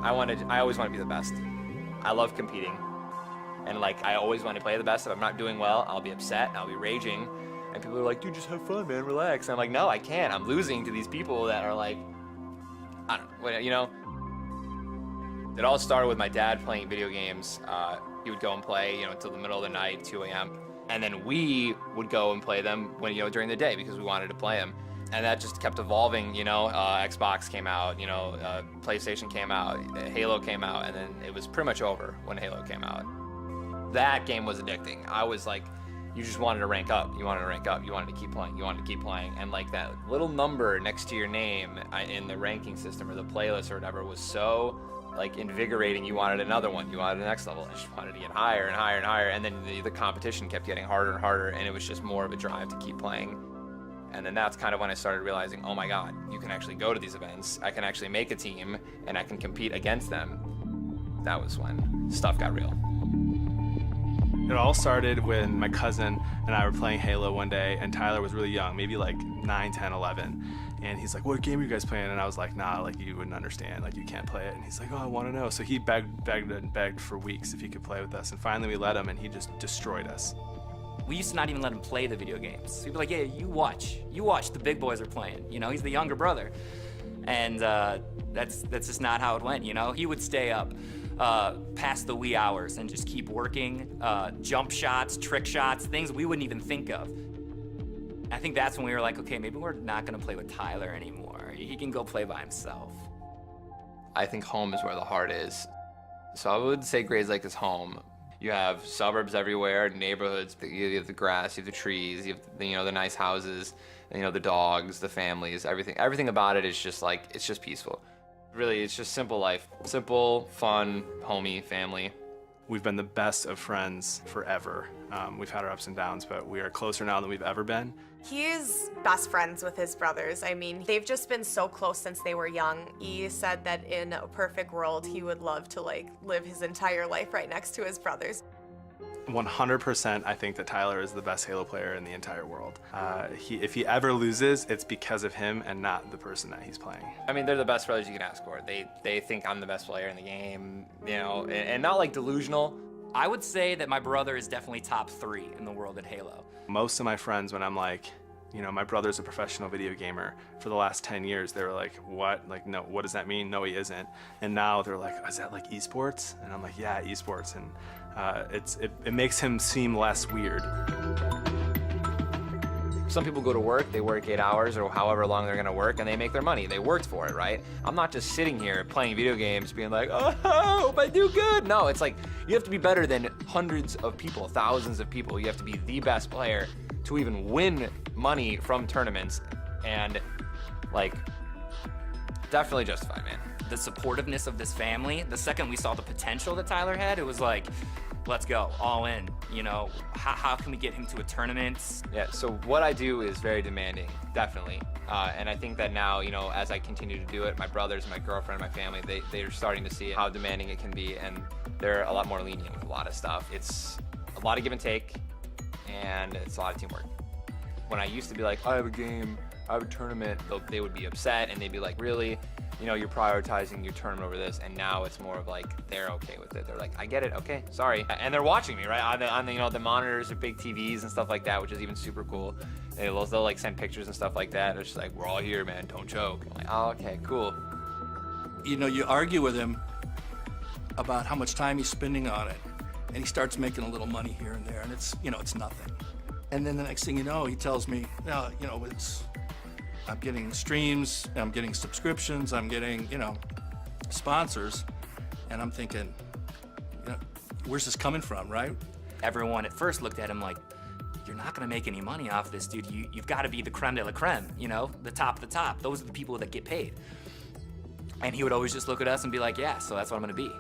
I always want to be the best. I love competing. And like, I always want to play the best. If I'm not doing well, I'll be upset, I'll be raging. And people are like, dude, just have fun, man, relax. And I'm like, no, I can't. I'm losing to these people that are like, I don't know, you know? It all started with my dad playing video games. He would go and play, you know, until the middle of the night, 2 a.m. And then we would go and play them when, you know, during the day because we wanted to play them. And that just kept evolving, you know, Xbox came out, you know, PlayStation came out, Halo came out, and then it was pretty much over when Halo came out. That game was addicting. I was like, you just wanted to rank up, you wanted to rank up, you wanted to keep playing, you wanted to keep playing. And like that little number next to your name in the ranking system or the playlist or whatever was so like invigorating. You wanted another one, you wanted the next level, and just wanted to get higher and higher and higher. And then the competition kept getting harder and harder, and it was just more of a drive to keep playing. And then that's kind of when I started realizing, oh my God, you can actually go to these events, I can actually make a team, and I can compete against them. That was when stuff got real. It all started when my cousin and I were playing Halo one day, and Tyler was really young, maybe like 9, 10, 11. And he's like, what game are you guys playing? And I was like, nah, like you wouldn't understand, like you can't play it. And he's like, oh, I want to know. So he begged for weeks if he could play with us. And finally we let him, and he just destroyed us. We used to not even let him play the video games. He'd be like, yeah, you watch, the big boys are playing. You know, he's the younger brother. And that's just not how it went, you know? He would stay up past the wee hours and just keep working, jump shots, trick shots, things we wouldn't even think of. I think that's when we were like, okay, maybe we're not gonna play with Tyler anymore. He can go play by himself. I think home is where the heart is. So I would say Grades Lake is home. You have suburbs everywhere, neighborhoods. You have the grass, you have the trees, you have the, you know, the nice houses, you know, the dogs, the families, everything. Everything about it is just like, it's just peaceful. Really, it's just simple life. Simple, fun, homey, family. We've been the best of friends forever. We've had our ups and downs, but we are closer now than we've ever been. He's best friends with his brothers. I mean, they've just been so close since they were young. He said that in a perfect world, he would love to like live his entire life right next to his brothers. 100% I think that Tyler is the best Halo player in the entire world. If he ever loses, it's because of him and not the person that he's playing. I mean, they're the best brothers you can ask for. They think I'm the best player in the game, you know, and not like delusional. I would say that my brother is definitely top 3 in the world at Halo. Most of my friends, when I'm like, you know, my brother's a professional video gamer, for the last 10 years, they were like, what? Like, no, what does that mean? No, he isn't. And now they're like, is that like esports? And I'm like, yeah, esports. And it makes him seem less weird. Some people go to work, they work 8 hours or however long they're gonna work, and they make their money. They worked for it, right? I'm not just sitting here playing video games being like, oh, I hope I do good. No, it's like, you have to be better than hundreds of people, thousands of people. You have to be the best player to even win money from tournaments, and like, definitely justified, man. The supportiveness of this family, the second we saw the potential that Tyler had, it was like, let's go, all in. You know, how can we get him to a tournament? Yeah, so what I do is very demanding, definitely. And I think that now, you know, as I continue to do it, my brothers, my girlfriend, my family, they're starting to see how demanding it can be, and they're a lot more lenient with a lot of stuff. It's a lot of give and take, and it's a lot of teamwork. When I used to be like, I have a game, I have a tournament, they would be upset, and they'd be like, really? You know, you're prioritizing your tournament over this, and now it's more of like, they're okay with it. They're like, I get it, okay, sorry. And they're watching me, right? On the you know, the monitors or big TVs and stuff like that, which is even super cool. They'll like send pictures and stuff like that. It's just like, we're all here, man, don't choke. I'm like, oh, okay, cool. You know, you argue with him about how much time he's spending on it, and he starts making a little money here and there, and it's, you know, it's nothing. And then the next thing you know, he tells me, no, you know, I'm getting streams, I'm getting subscriptions, I'm getting, you know, sponsors, and I'm thinking, you know, where's this coming from, right? Everyone at first looked at him like, you're not gonna make any money off this, dude. You've gotta be the creme de la creme, you know, the top of the top. Those are the people that get paid. And he would always just look at us and be like, yeah, so that's what I'm gonna be.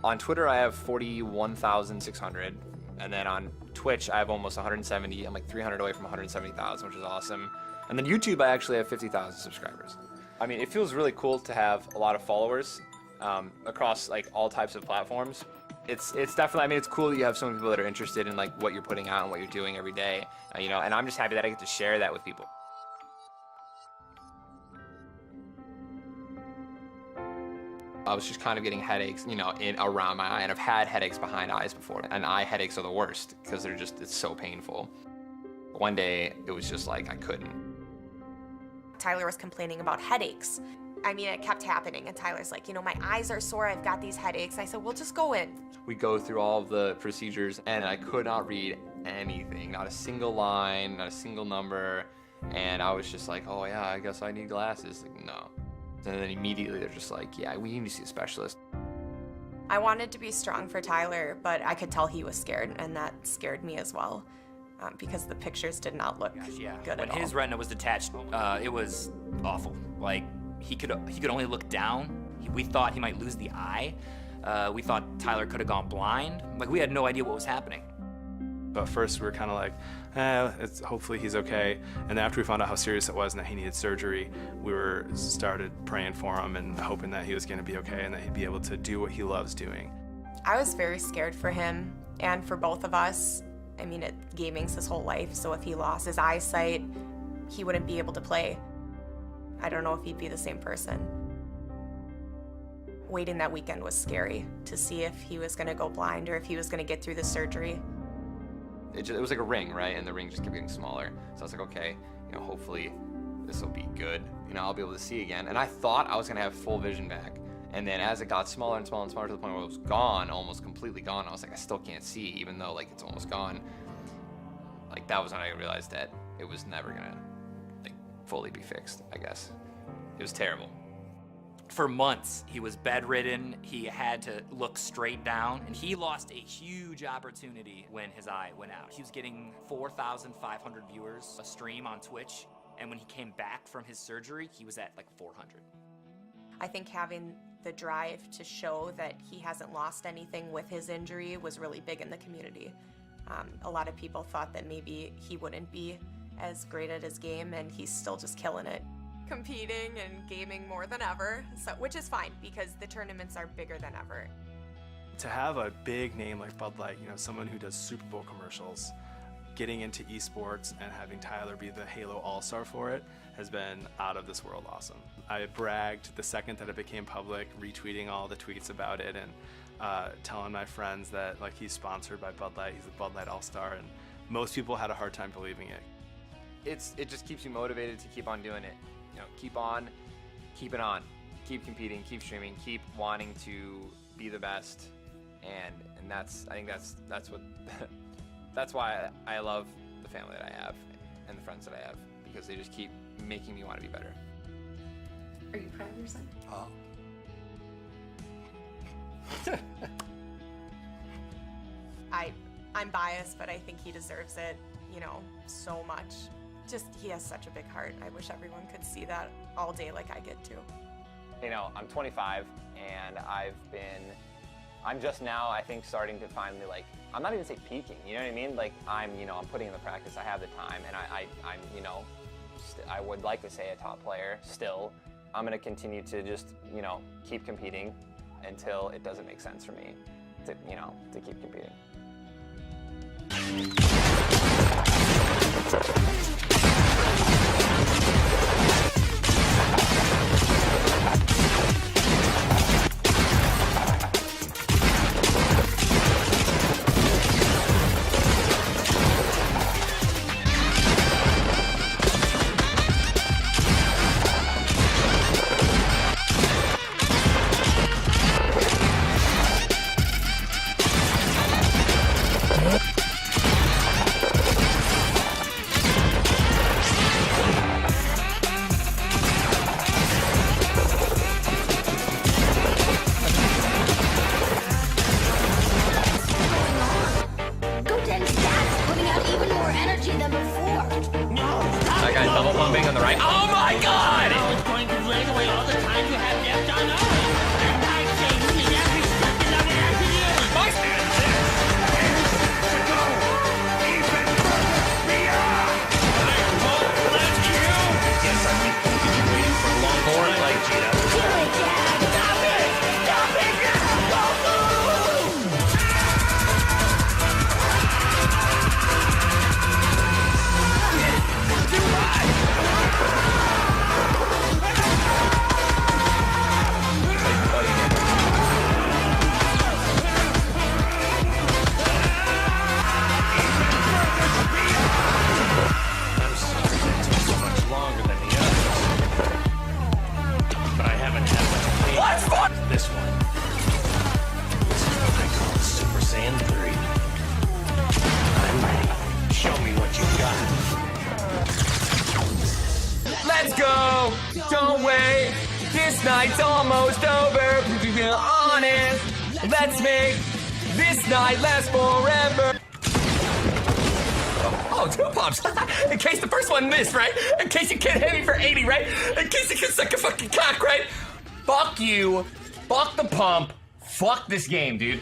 On Twitter, I have 41,600, and then on Twitch, I have almost 170. I'm like 300 away from 170,000, which is awesome. And then YouTube, I actually have 50,000 subscribers. I mean, it feels really cool to have a lot of followers across like all types of platforms. It's definitely, I mean, it's cool that you have so many people that are interested in like what you're putting out and what you're doing every day, you know, and I'm just happy that I get to share that with people. I was just kind of getting headaches, you know, around my eye, and I've had headaches behind eyes before, and eye headaches are the worst because it's so painful. One day, it was just like I couldn't. Tyler was complaining about headaches. I mean, it kept happening, and Tyler's like, you know, my eyes are sore, I've got these headaches. I said, well, just go in. We go through all of the procedures, and I could not read anything, not a single line, not a single number, and I was just like, oh yeah, I guess I need glasses. Like, no. And then immediately they're just like, yeah, we need to see a specialist. I wanted to be strong for Tyler, but I could tell he was scared, and that scared me as well, because the pictures did not look good When at all. his retina was detached, it was awful. Like, he could only look down. We thought he might lose the eye. We thought Tyler could have gone blind. Like, we had no idea what was happening. But first we were kind of like, hopefully he's okay. And then after we found out how serious it was and that he needed surgery, we started praying for him and hoping that he was going to be okay and that he'd be able to do what he loves doing. I was very scared for him and for both of us. I mean, gaming's his whole life, so if he lost his eyesight, he wouldn't be able to play. I don't know if he'd be the same person. Waiting that weekend was scary to see if he was gonna go blind or if he was gonna get through the surgery. It was like a ring, right? And the ring just kept getting smaller. So I was like, okay, you know, hopefully this will be good. You know, I'll be able to see again. And I thought I was gonna have full vision back. And then as it got smaller and smaller and smaller to the point where it was gone, almost completely gone, I was like, I still can't see, even though like it's almost gone. Like that was when I realized that it was never gonna like fully be fixed, I guess. It was terrible. For months, he was bedridden. He had to look straight down, and he lost a huge opportunity when his eye went out. He was getting 4,500 viewers a stream on Twitch, and when he came back from his surgery, he was at like 400. I think having the drive to show that he hasn't lost anything with his injury was really big in the community. A lot of people thought that maybe he wouldn't be as great at his game, and he's still just killing it. Competing and gaming more than ever, so, which is fine because the tournaments are bigger than ever. To have a big name like Bud Light, you know, someone who does Super Bowl commercials, getting into esports and having Tyler be the Halo All-Star for it has been out of this world awesome. I bragged the second that it became public, retweeting all the tweets about it and telling my friends that like he's sponsored by Bud Light, he's a Bud Light All-Star, and most people had a hard time believing it. It just keeps you motivated to keep on doing it. You know, keep it on, keep competing, keep streaming, keep wanting to be the best, and I think that's what that's why I love the family that I have and the friends that I have, because they just keep making me want to be better. Are you proud of your son? I'm biased, but I think he deserves it, you know, so much. Just, he has such a big heart. I wish everyone could see that all day like I get to. You know, I'm 25 and I'm just now, I think, starting to finally like, I'm not even say peaking, you know what I mean? Like I'm putting in the practice, I have the time, and I'm, you know, I would like to say a top player still. I'm gonna continue to just, you know, keep competing until it doesn't make sense for me to, you know, to keep competing. don't wait. This night's almost over. Be honest. Let's make this night last forever. Oh, 2 pumps. In case the first one missed, right? In case you can't hit me for 80, right? In case you can suck a fucking cock, right? Fuck you. Fuck the pump. Fuck this game, dude.